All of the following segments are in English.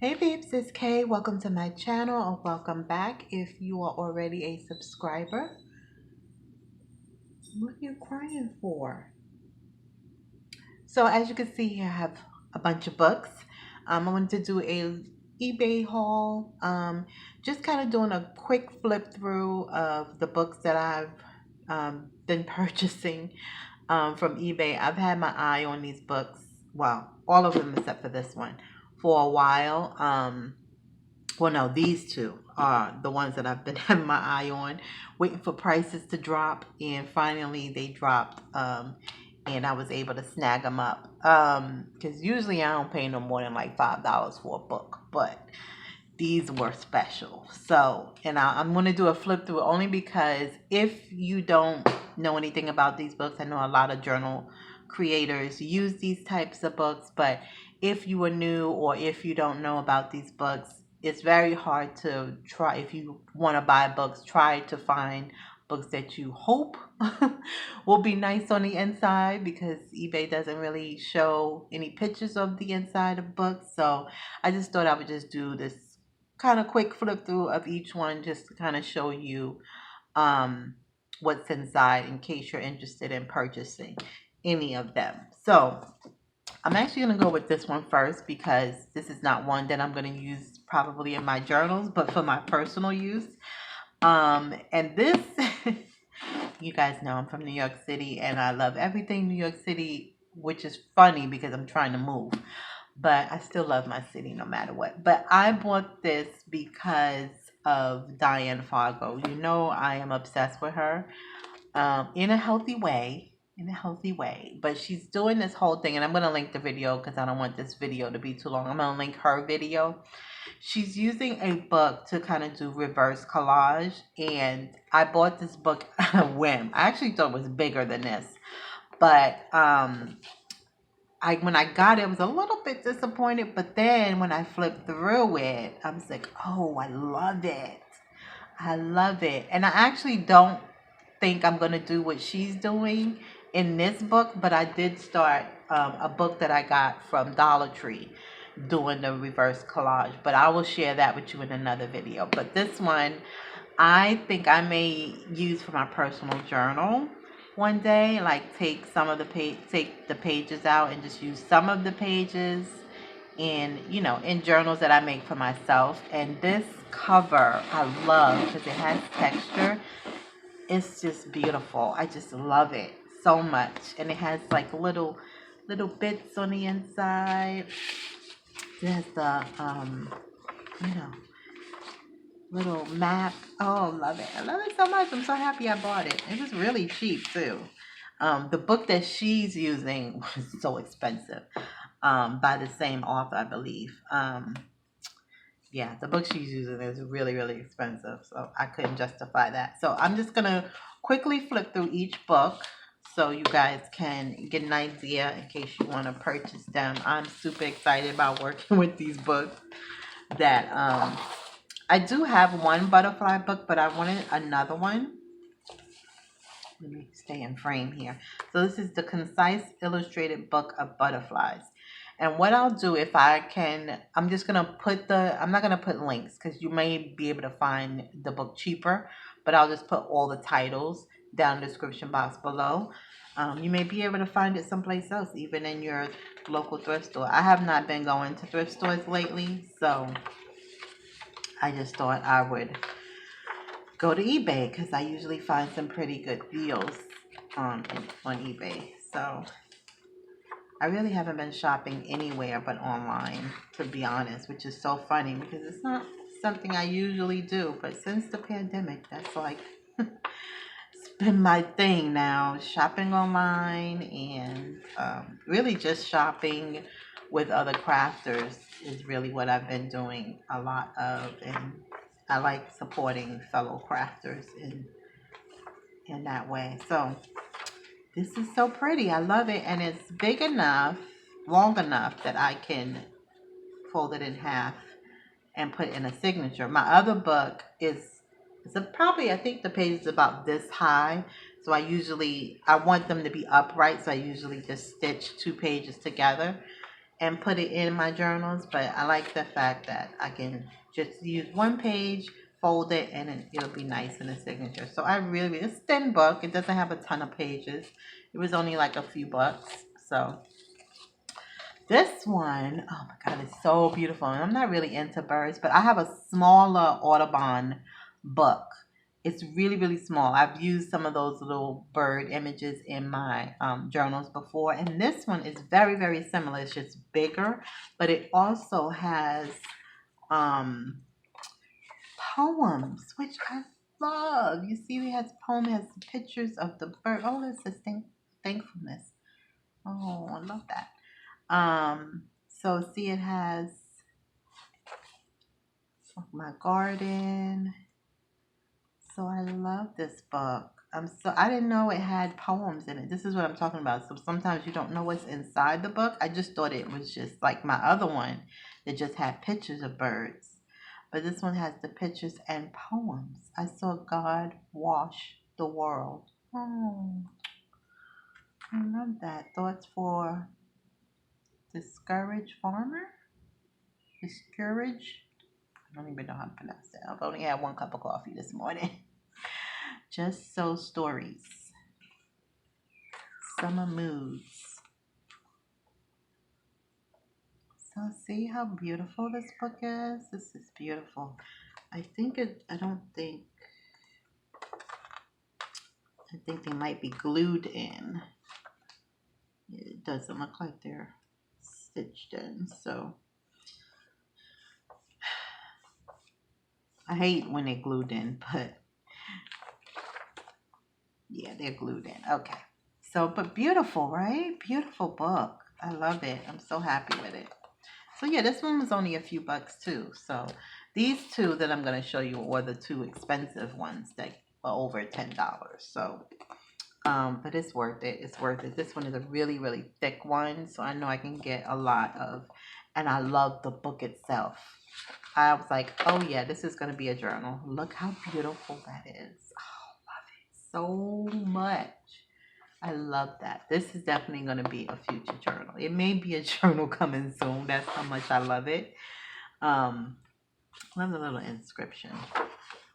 Hey peeps, it's Kay. Welcome to my channel or welcome back if you are already a subscriber. What are you crying for? So as you can see here, I have a bunch of books. I wanted to do a eBay haul. Just kind of doing a quick flip through of the books that I've been purchasing from eBay. I've had my eye on these books, well, all of them except for this one, for a while. Well, no, these two are the ones that I've been having my eye on, waiting for prices to drop, and finally they dropped, and I was able to snag them up. Because usually I don't pay no more than like $5 for a book, but these were special. So, and I'm going to do a flip through only because if you don't know anything about these books, I know a lot of journal creators use these types of books, but if you are new or if you don't know about these books, it's very hard to try. If you want to buy books, try to find books that you hope will be nice on the inside, because eBay doesn't really show any pictures of the inside of books. So I just thought I would just do this kind of quick flip through of each one just to kind of show you um, what's inside in case you're interested in purchasing any of them. So I'm actually going to go with this one first because this is not one that I'm going to use probably in my journals, but for my personal use. And this, you guys know I'm from New York City and I love everything New York City, which is funny because I'm trying to move, but I still love my city no matter what. But I bought this because of Diane Fargo. You know, I am obsessed with her, in a healthy way. In a healthy way. But she's doing this whole thing, and I'm going to link the video because I don't want this video to be too long. I'm going to link her video. She's using a book to kind of do reverse collage, and I bought this book on a whim. I actually thought it was bigger than this, but when I got it, I was a little bit disappointed, but then when I flipped through it, I was like, oh, I love it. I love it. And I actually don't think I'm going to do what she's doing in this book, but I did start a book that I got from Dollar Tree doing the reverse collage, but I will share that with you in another video. But this one, I think I may use for my personal journal one day, like take the pages out and just use some of the pages in, in journals that I make for myself. And this cover I love because it has texture. It's just beautiful. I just love it so much. And it has like little bits on the inside. It has the you know, little map. Oh, love it. I love it so much. I'm so happy I bought it. It was really cheap too. The book that she's using was so expensive. By the same author, I believe. Yeah, the book she's using is really, really expensive, so I couldn't justify that. So I'm just gonna quickly flip through each book so you guys can get an idea in case you want to purchase them. I'm super excited about working with these books. That I do have one butterfly book, but I wanted another one. Let me stay in frame here. So this is the Concise Illustrated Book of Butterflies. And what I'll do, if I can, I'm just going to I'm not going to put links because you may be able to find the book cheaper, but I'll just put all the titles down in the description box below. You may be able to find it someplace else, even in your local thrift store. I have not been going to thrift stores lately, so I just thought I would go to eBay because I usually find some pretty good deals on eBay. So I really haven't been shopping anywhere but online, to be honest, which is so funny because it's not something I usually do. But since the pandemic, that's like it's been my thing now, shopping online and really just shopping with other crafters is really what I've been doing a lot of, and I like supporting fellow crafters in that way. So this is so pretty. I love it, and it's big enough, long enough that I can fold it in half and put in a signature. My other book is probably, I think the page is about this high. So I want them to be upright, so I usually just stitch two pages together and put it in my journals, but I like the fact that I can just use one page, fold it, and it'll be nice in the signature. So I really, it's a thin book. It doesn't have a ton of pages. It was only like a few bucks. So this one, oh my God, it's so beautiful. And I'm not really into birds, but I have a smaller Audubon book. It's really, really small. I've used some of those little bird images in my journals before. And this one is very, very similar. It's just bigger, but it also has poems, which I love. You see, it has poem, it has pictures of the bird. Oh, this is thankfulness. Oh, I love that. So see, it has my garden. So I love this book. I didn't know it had poems in it. This is what I'm talking about. So sometimes you don't know what's inside the book. I just thought it was just like my other one that just had pictures of birds. But this one has the pictures and poems. I saw God wash the world. Oh, I love that. Thoughts for discouraged farmer? Discouraged? I don't even know how to pronounce it. I've only had one cup of coffee this morning. Just so stories. Summer moods. So see how beautiful this book is? This is beautiful. I think they might be glued in. It doesn't look like they're stitched in, so I hate when they're glued in, but yeah, they're glued in. Okay. So, but beautiful, right? Beautiful book. I love it. I'm so happy with it. So yeah, this one was only a few bucks too. So these two that I'm going to show you were the two expensive ones that were over $10. So, but it's worth it. It's worth it. This one is a really, really thick one. So I know I can get a lot of, and I love the book itself. I was like, oh yeah, this is going to be a journal. Look how beautiful that is. Oh, love it so much. I love that. This is definitely going to be a future journal. It may be a journal coming soon. That's how much I love it. Love the little inscription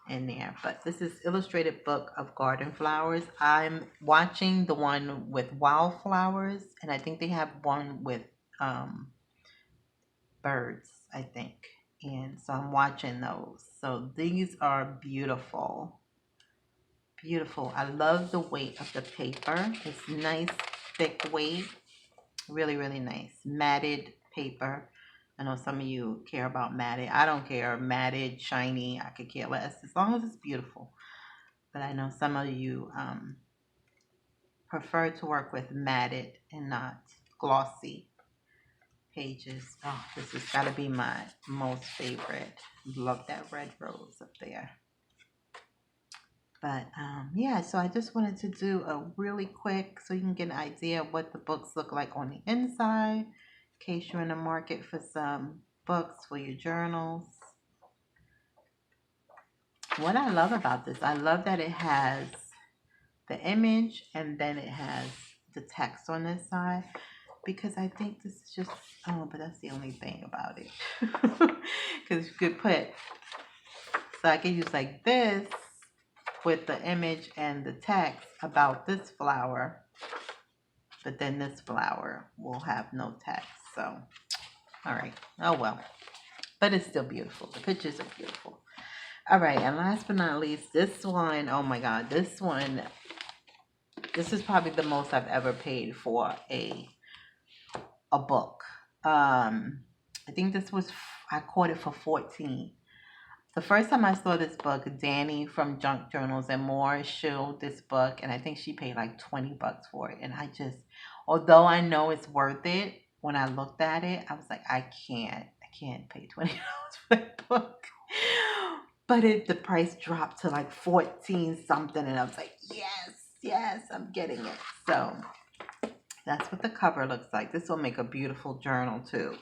in there. But this is Illustrated Book of Garden Flowers. I'm watching the one with wildflowers, and I think they have one with birds, I think. And so I'm watching those. So these are beautiful. Beautiful. I love the weight of the paper. It's nice, thick weight. Really, really nice. Matted paper. I know some of you care about matted. I don't care. Matted, shiny, I could care less as long as it's beautiful. But I know some of you prefer to work with matted and not glossy pages. Oh, this has got to be my most favorite. Love that red rose up there. But yeah, so I just wanted to do a really quick so you can get an idea of what the books look like on the inside, in case you're in the market for some books for your journals. What I love about this, I love that it has the image and then it has the text on this side, because I think this is just, oh, but that's the only thing about it. Because you could put, so I could use like this with the image and the text about this flower, but then this flower will have no text. So, all right. Oh, well. But it's still beautiful. The pictures are beautiful. All right. And last but not least, this one, oh my God, this one, this is probably the most I've ever paid for a book. I think this was, I caught it for $14. The first time I saw this book, Danny from Junk Journals and More showed this book, and I think she paid like $20 for it. And I just, although I know it's worth it, when I looked at it, I was like, I can't pay $20 for that book. But the price dropped to like 14 something, and I was like, yes, I'm getting it. So that's what the cover looks like. This will make a beautiful journal too.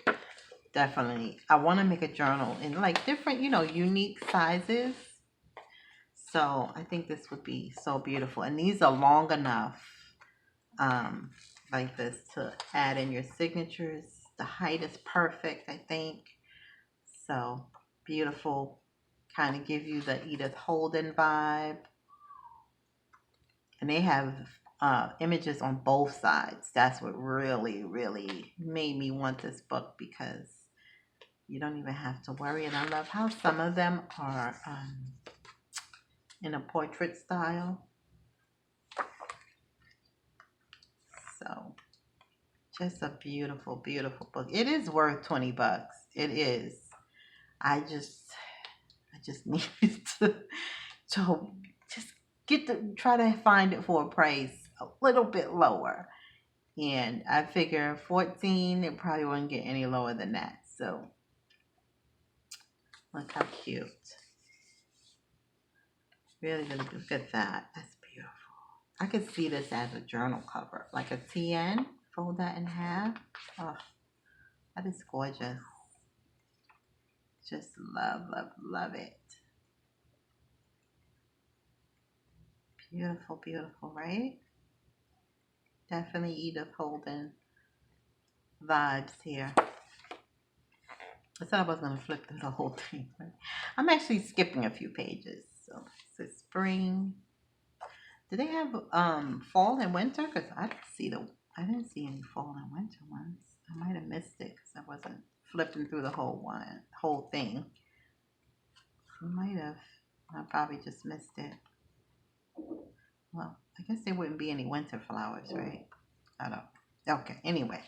Definitely. I want to make a journal in like different, unique sizes. So I think this would be so beautiful. And these are long enough, like this, to add in your signatures, The height is perfect, I think. So beautiful. Kind of give you the Edith Holden vibe. And they have images on both sides. That's what really, really made me want this book, because you don't even have to worry. And I love how some of them are in a portrait style. So just a beautiful, beautiful book. It is worth 20 bucks. It is. I just needed to just try to find it for a price a little bit lower. And I figure 14, it probably wouldn't get any lower than that. So look how cute. Really, really look at that. That's beautiful. I could see this as a journal cover, like a TN. Fold that in half. Oh, that is gorgeous. Just love, love, love it. Beautiful, beautiful, right? Definitely Edith Holden vibes here. I said I was going to flip through the whole thing. Right? I'm actually skipping a few pages. So it's spring. Do they have fall and winter? Because I didn't see any fall and winter ones. I might have missed it because I wasn't flipping through the whole thing. I might have. I probably just missed it. Well, I guess there wouldn't be any winter flowers, right? I don't. Okay. Anyway,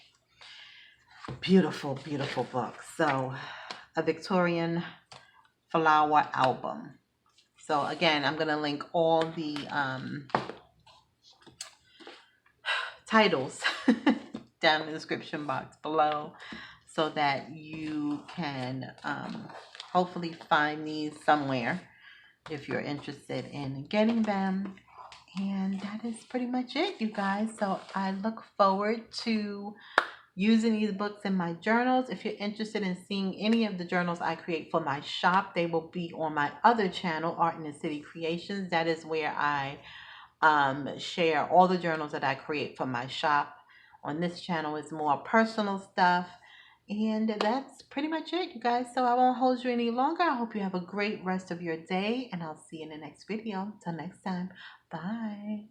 beautiful, beautiful book. So, a Victorian flower album. So again, I'm gonna link all the titles down in the description box below, so that you can hopefully find these somewhere if you're interested in getting them. And that is pretty much it, you guys. So I look forward to using these books in my journals. If you're interested in seeing any of the journals I create for my shop, they will be on my other channel, Art in the City Creations. That is where I share all the journals that I create for my shop. On this channel is more personal stuff. And that's pretty much it, you guys. So I won't hold you any longer. I hope you have a great rest of your day, and I'll see you in the next video. Until next time, bye.